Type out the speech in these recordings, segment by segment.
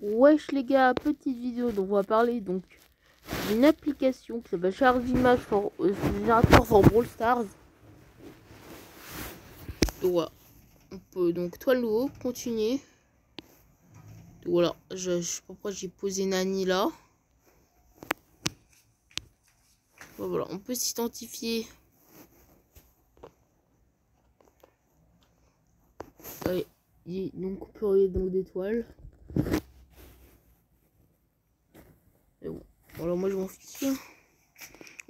Wesh les gars, petite vidéo dont on va parler donc d'une application qui s'appelle Charge Image for Generator for Brawl Stars. Donc voilà, on peut donc toi le nouveau continuer. Donc voilà, je sais pas pourquoi j'ai posé Nani là. Bon, voilà, on peut s'identifier. Allez, donc on peut regarder donc d'étoiles. Et bon, alors moi je m'en fiche.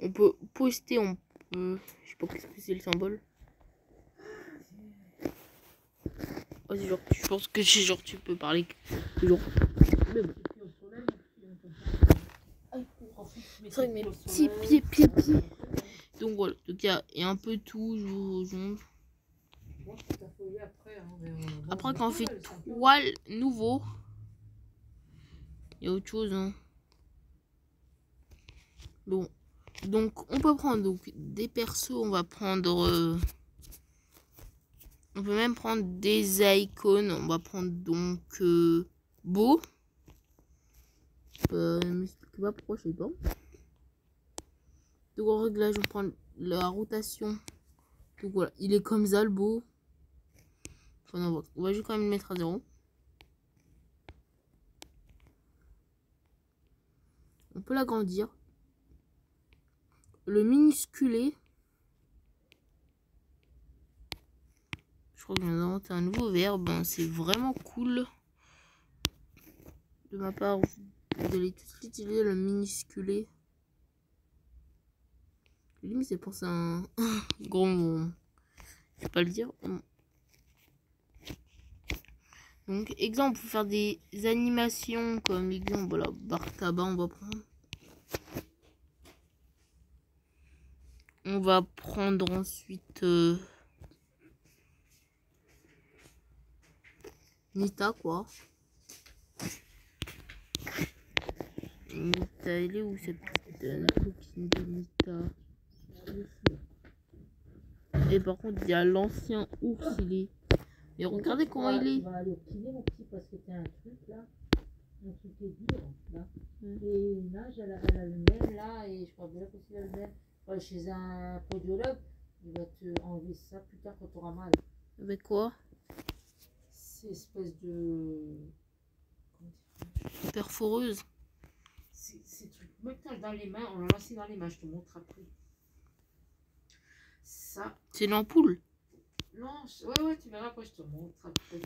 On peut poster, on peut, je sais pas qu'est-ce que c'est le symbole. Oh, genre, je pense que c'est genre tu peux parler genre. Mais bon. C'est vrai que mes petits pieds. Donc voilà, donc il y a un peu tout, je vous montre. Après quand on fait toile nouveau, il y a autre chose hein. Bon, donc on peut prendre donc des persos, on va prendre on peut même prendre des icônes, on va prendre donc Beau. M'explique pas pourquoi je sais pas. Donc en réglage, on prend la rotation. Donc voilà, il est comme ça le Beau. Enfin, on va juste quand même le mettre à 0. On peut l'agrandir. Le minusculer. Je crois que je viens d'inventer un nouveau verbe. Hein. C'est vraiment cool. De ma part, vous allez tous utiliser le minusculer. Limite, c'est pour ça un gros mot. Je vais pas le dire. Donc, exemple, pour faire des animations comme exemple, voilà, barre tabac, on va prendre. On va prendre ensuite Nita, quoi. Nita, elle est où cette petite copine de Nita? Et par contre, il y a l'ancien ours, il est. Et regardez comment il est. On va aller au kiné, mon petit, parce que t'as un truc là. Un truc est dur là. Et Nage, elle a le même là, et je crois bien que c'est le même. Ouais, chez un podologue, il va te enlever ça plus tard quand tu auras mal. Avec quoi? C'est espèce de. Perforeuse. Ces trucs. Maintenant, dans les mains, on l'a lancé dans les mains, je te montre après. Ça. C'est l'ampoule. Non, ouais, tu verras quoi, je te montre après.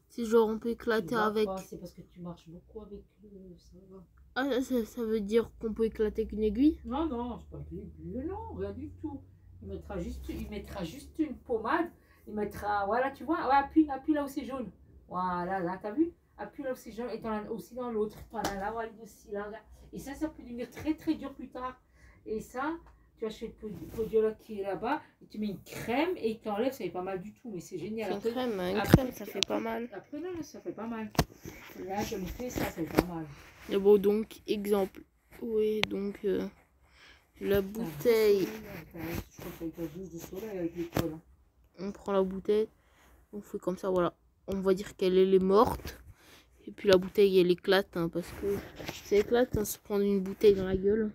Si genre on peut éclater avec. C'est parce que tu marches beaucoup avec le. Ça va. Ah, ça veut dire qu'on peut éclater avec une aiguille? Non, c'est pas de l'aiguille, non, rien du tout. Il mettra juste une pommade. Il mettra, voilà, tu vois, ouais, appuie là où c'est jaune. Voilà, là, t'as vu? Appuie là où c'est jaune et t'en as aussi dans l'autre. T'en as là, voilà, aussi là. Et ça peut devenir très très dur plus tard. Et ça, tu achètes le podiologue qui est là-bas, et tu mets une crème et tu enlèves, ça fait pas mal du tout, mais c'est génial. Une crème, ça fait pas mal. Après, non, ça fait pas mal. Là, je me fais ça, ça fait pas mal. Et bon, donc, exemple. Oui, donc, la bouteille. On prend la bouteille, on fait comme ça, voilà. On va dire qu'elle est morte. Et puis la bouteille, elle éclate, hein, parce que ça éclate, hein, se prendre une bouteille dans la gueule.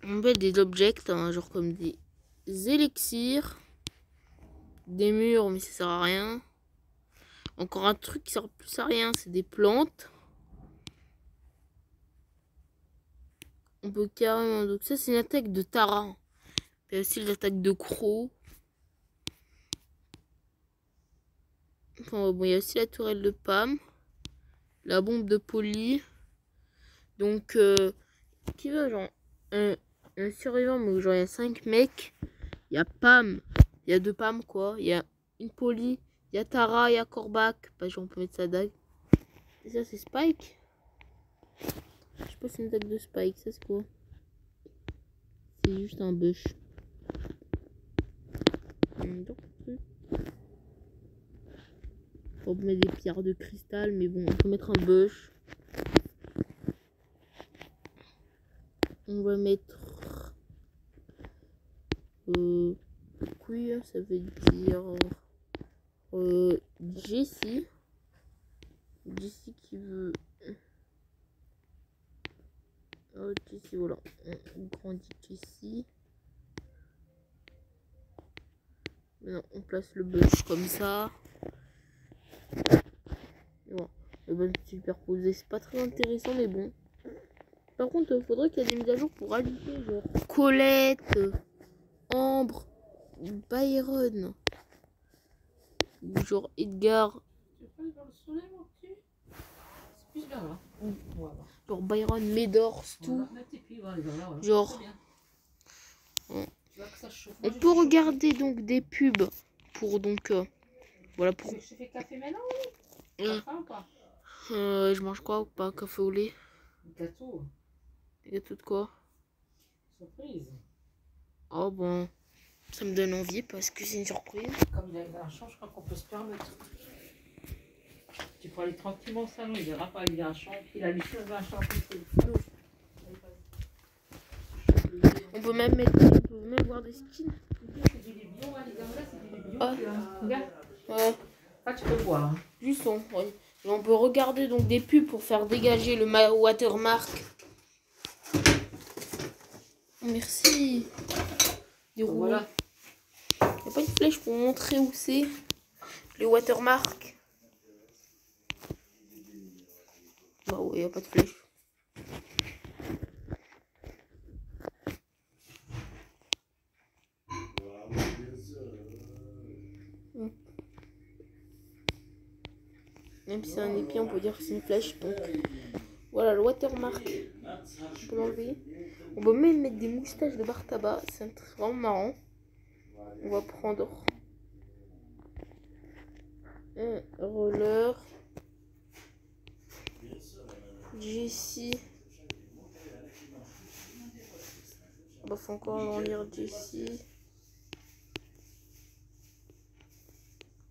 On met des objets, hein, genre comme des élixirs, des murs, mais ça sert à rien. Encore un truc qui sert plus à rien, c'est des plantes. On peut carrément... Donc ça, c'est une attaque de Tara. Il y a aussi l'attaque de Croc. Enfin, bon, il y a aussi la tourelle de Pam. La bombe de Polly. Donc, qui veut, genre, un survivant, mais genre, il y a 5 mecs. Il y a Pam. Il y a 2 Pam, quoi. Il y a une Polly. Il y a Tara, il y a Corbac. Bah, genre, on peut mettre sa dague. Et ça, c'est Spike. Je sais pas si c'est une dague de Spike. Ça, c'est quoi? C'est juste un bush. On peut mettre des pierres de cristal, mais bon, on peut mettre un bush. On va mettre couille, ça veut dire Jessie. Jessie qui veut... Oh, Jessie, voilà. On grandit Jessie. Maintenant, on place le bus comme ça. Bon, le bus superposé, c'est pas très intéressant, mais bon. Par contre, il faudrait qu'il y ait des mises à jour pour ajouter genre Colette, Ambre, Byron, ou genre Edgar. Genre Byron, Médors, tout. Genre. On peut regarder donc des pubs pour donc voilà pour. Je fais café maintenant. Je mange quoi ou pas? Café au lait? Gâteau. Des gâteaux de quoi? Surprise. Oh bon, ça me donne envie parce que c'est une surprise. Comme il a un champ, je crois qu'on peut se permettre. Tu peux aller tranquillement au salon, il verra pas, il a un champ, il a lui fait un champ. On peut même mettre, on peut même voir des skins. C'est du lait bio, les gars, c'est du lait bio. Ah. Regarde. Ouais. Ah, tu peux voir. Juste on, ouais. Et on peut regarder donc des pubs pour faire dégager le watermark. Merci. Des roues. Voilà. Il n'y a pas une flèche pour montrer où c'est les watermarks. Bah ouais, il n'y a pas de flèche. Même si c'est un épi, on peut dire que c'est une flèche. Donc voilà le watermark. On peut l'enlever. On peut même mettre des moustaches de bar tabac. C'est vraiment marrant. On va prendre un roller. Jessie. On va encore agrandir Jessie.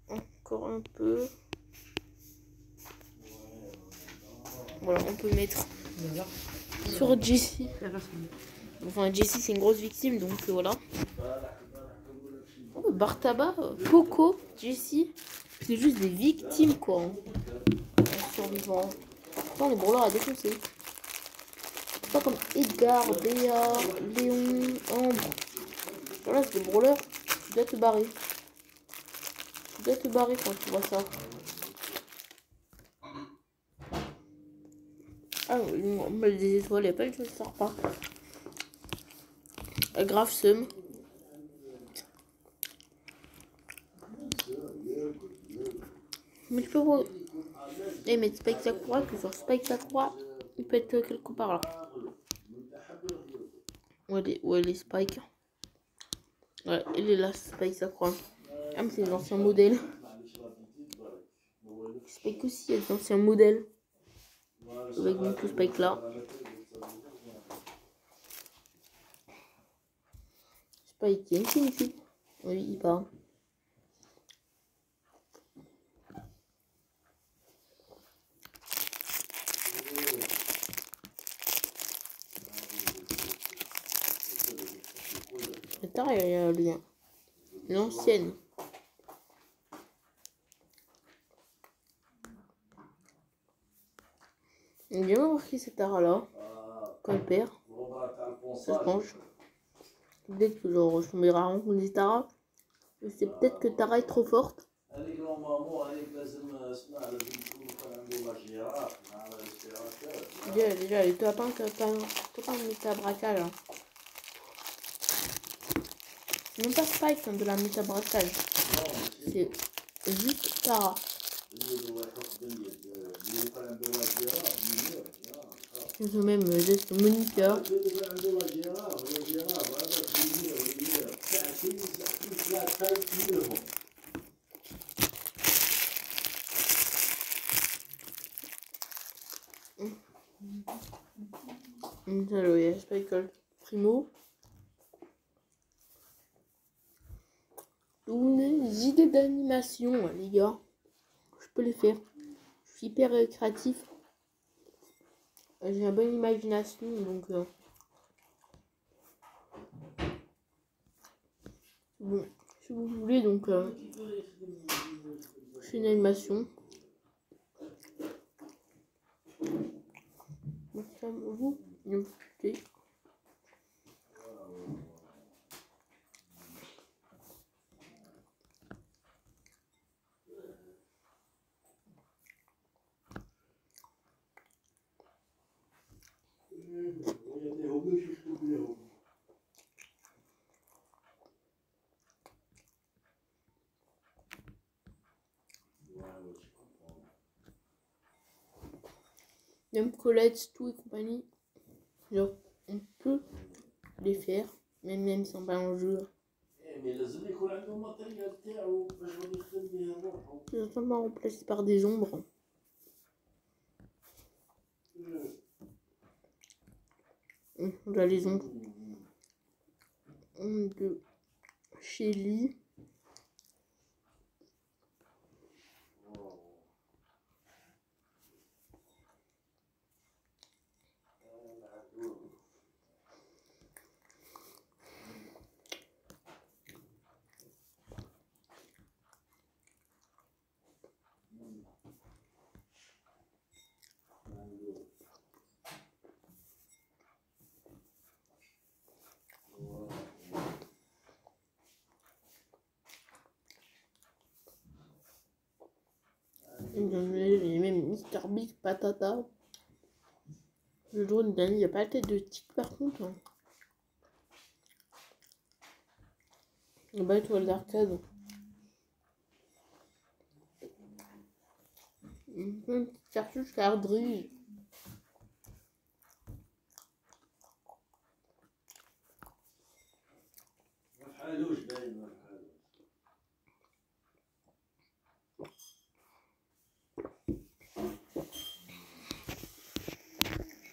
Encore un peu. Voilà, on peut mettre sur Jessie. Enfin, Jessie, c'est une grosse victime, donc voilà. Oh, bar tabac, Coco, Jessie. C'est juste des victimes, quoi. En survivant. Pourtant, les brûleurs à défoncer. Pas comme Edgar, Béa, Léon, Ambre. Voilà, c'est des brûleurs. Tu dois te barrer. Tu dois te barrer quand tu vois ça. Ah, on met des étoiles, il n'y a pas une chose qui sort pas. Grave seum. Mais je peux voir. Eh, mais Spike Sakura, que sur Spike Sakura, il peut être quelque part là. Ouais, les Spike. Ouais, il est là, Spike Sakura. Ah, mais c'est les anciens modèles. Spike aussi, il y a des anciens modèles. Avec donc le Spike là. Spike Infinity. Oui, il part. Attends, il y a le lien. L'ancienne. On vient remarquer cette Tara là. Quand elle perd. Ça se mange. Peut-être que genre je tomberai rarement contre des Tara. C'est peut-être que Tara est trop forte. Déjà, les tapins, t'as un métabraquage. Hein. C'est même pas Spike hein, de la métabraquage. C'est juste Tara. Ils ont même juste moniteur. Alors, il y a Spike Primo. Des idées d'animation, les gars. Je peux les faire. Je suis hyper créatif. J'ai une bonne imagination, donc bon, si vous voulez, donc C'est une animation. Ça vous écoutez. Même Colette, tout et compagnie. Genre, on peut les faire, même sans pas en jeu. Ils sont pas remplacés par des ombres. On a les ombres de Shelly. Et même Mr. Big Patata. Le drone d'un, il n'y a pas la tête de tic par contre. Hein. Le bas étoile d'arcade. Une petite cartouche cardrige.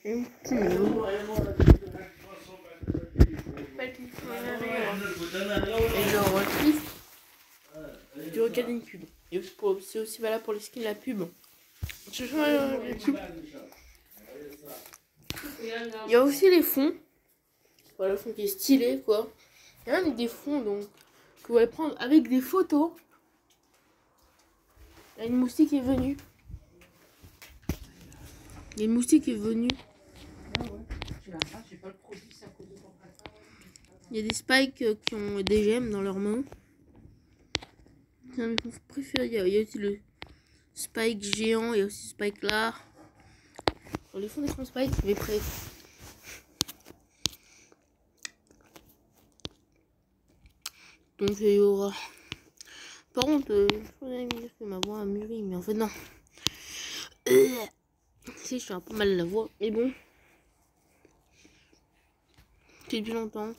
Un petit mot. Et genre, tu regardes une pub. Et c'est aussi valable pour les skins de la pub. Il y a aussi les fonds. Voilà, le fond qui est stylé, quoi. Il y a même des fonds, donc, que vous allez prendre avec des photos. Il y a une moustique qui est venue. Il y a une moustique qui est venue. Il y a des spikes qui ont des gemmes dans leurs mains. C'est un de mes préférés. Il y a aussi le spike géant. Il y a aussi spike là. Sur les fonds d'écran spike, mais prêt. Donc il y aura. Par contre, je voudrais me dire que ma voix a mûri, mais en fait non. Si, je suis un peu mal à la voix, mais bon. C'est depuis longtemps.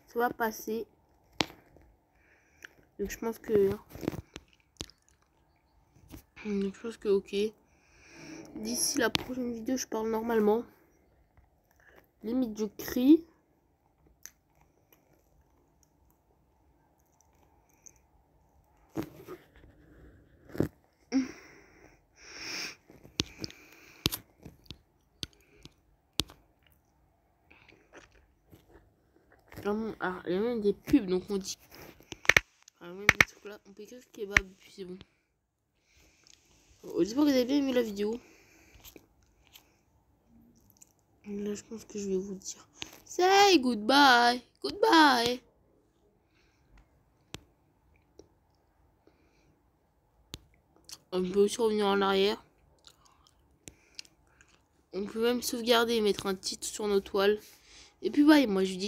Ça va passer. Donc je pense que. Ok. D'ici la prochaine vidéo, je parle normalement. Limite, je crie. Ah, il y a même des pubs, donc on dit. Ah, même des trucs là, on peut écrire kebab, puis c'est bon. J'espère que vous avez bien aimé la vidéo. Là, je pense que je vais vous dire. Say goodbye. Goodbye. On peut aussi revenir en arrière. On peut même sauvegarder et mettre un titre sur nos toiles. Et puis bye, moi je dis.